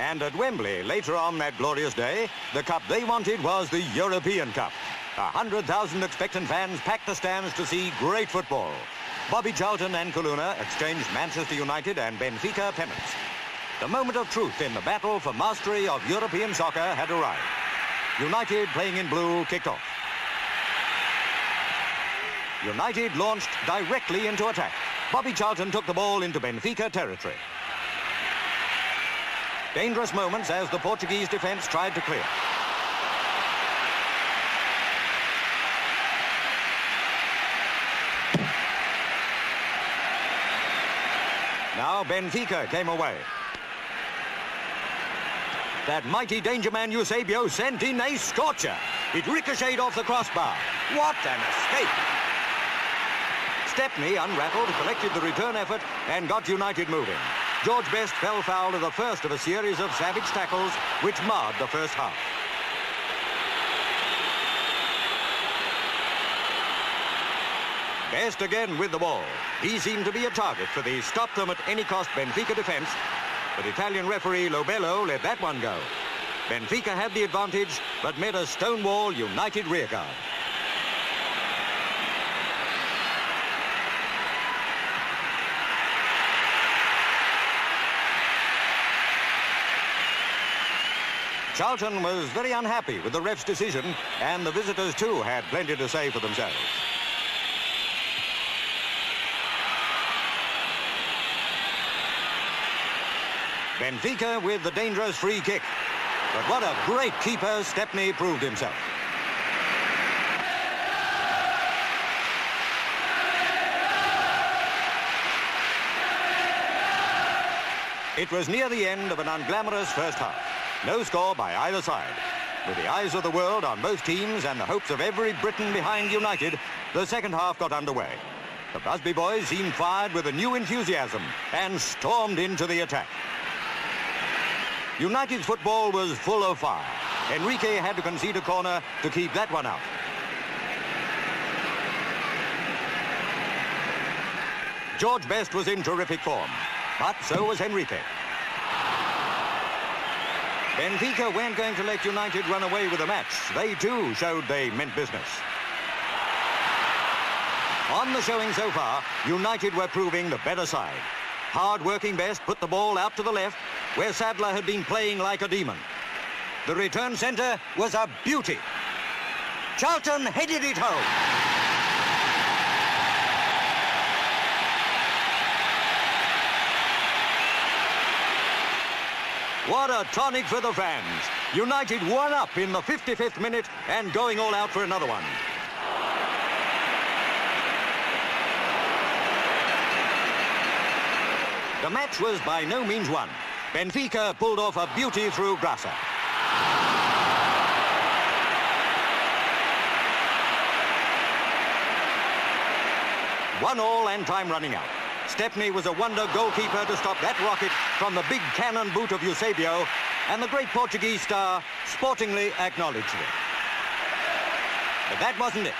And at Wembley, later on that glorious day, the cup they wanted was the European Cup. 100,000 expectant fans packed the stands to see great football. Bobby Charlton and Kaluna exchanged Manchester United and Benfica pennants. The moment of truth in the battle for mastery of European soccer had arrived. United, playing in blue, kicked off. United launched directly into attack. Bobby Charlton took the ball into Benfica territory. Dangerous moments as the Portuguese defence tried to clear. Now Benfica came away. That mighty danger man Eusebio sent in a scorcher. It ricocheted off the crossbar. What an escape! Stepney, unrattled, collected the return effort and got United moving. George Best fell foul of the first of a series of savage tackles which marred the first half. Best again with the ball. He seemed to be a target for the stop-them-at-any-cost Benfica defence, but Italian referee Lobello let that one go. Benfica had the advantage, but met a stonewall United rearguard. Charlton was very unhappy with the ref's decision, and the visitors too had plenty to say for themselves. Benfica with the dangerous free kick. But what a great keeper Stepney proved himself. It was near the end of an unglamorous first half. No score by either side. With the eyes of the world on both teams and the hopes of every Briton behind United, the second half got underway. The Busby boys seemed fired with a new enthusiasm and stormed into the attack. United's football was full of fire. Enrique had to concede a corner to keep that one out. George Best was in terrific form, but so was Enrique. Benfica weren't going to let United run away with the match. They too showed they meant business. On the showing so far, United were proving the better side. Hard-working Best put the ball out to the left, where Sadler had been playing like a demon. The return centre was a beauty. Charlton headed it home. What a tonic for the fans. United won up in the 55th minute and going all out for another one. The match was by no means won. Benfica pulled off a beauty through Grassa. 1-1 and time running out. Stepney was a wonder goalkeeper to stop that rocket from the big cannon boot of Eusebio, and the great Portuguese star sportingly acknowledged it. But that wasn't it.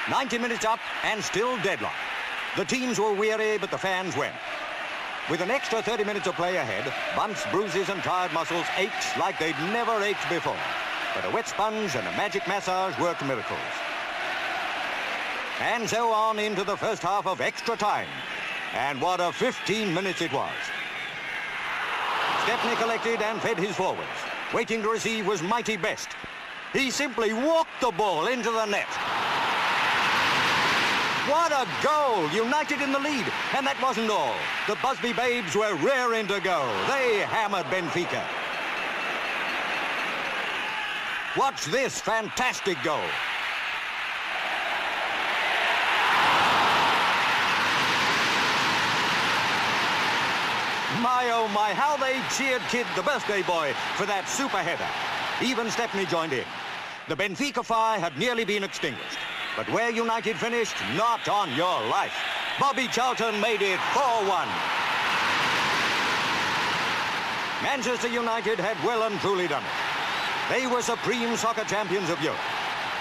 90 minutes up and still deadlock. The teams were weary, but the fans weren't. With an extra 30 minutes of play ahead, bumps, bruises and tired muscles ached like they'd never ached before. But a wet sponge and a magic massage worked miracles. And so on into the first half of extra time. And what a 15 minutes it was. Stepney collected and fed his forwards. Waiting to receive was mighty Best. He simply walked the ball into the net. What a goal! United in the lead. And that wasn't all. The Busby babes were raring to go. They hammered Benfica. Watch this fantastic goal. My, oh my, how they cheered Kid, the birthday boy, for that super header. Even Stepney joined in. The Benfica fire had nearly been extinguished. But where United finished, not on your life. Bobby Charlton made it 4-1. Manchester United had well and truly done it. They were supreme soccer champions of Europe.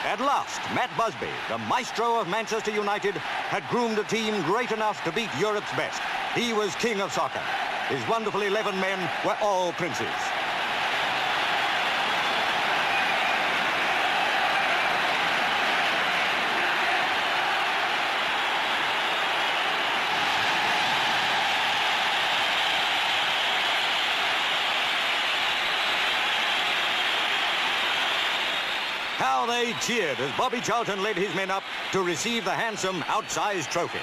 At last, Matt Busby, the maestro of Manchester United, had groomed a team great enough to beat Europe's best. He was king of soccer. His wonderful 11 men were all princes. How they cheered as Bobby Charlton led his men up to receive the handsome outsized trophy.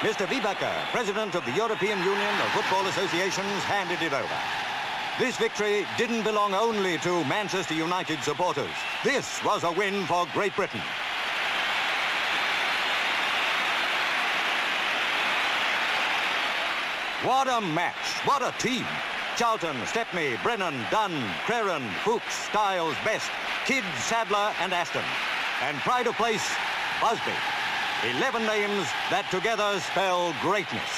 Mr. Wiebacker, President of the European Union of Football Associations, handed it over. This victory didn't belong only to Manchester United supporters. This was a win for Great Britain. What a match, what a team. Charlton, Stepney, Brennan, Dunn, Creran, Fuchs, Styles, Best, Kidd, Sadler and Aston. And pride of place, Busby. 11 names that together spell greatness.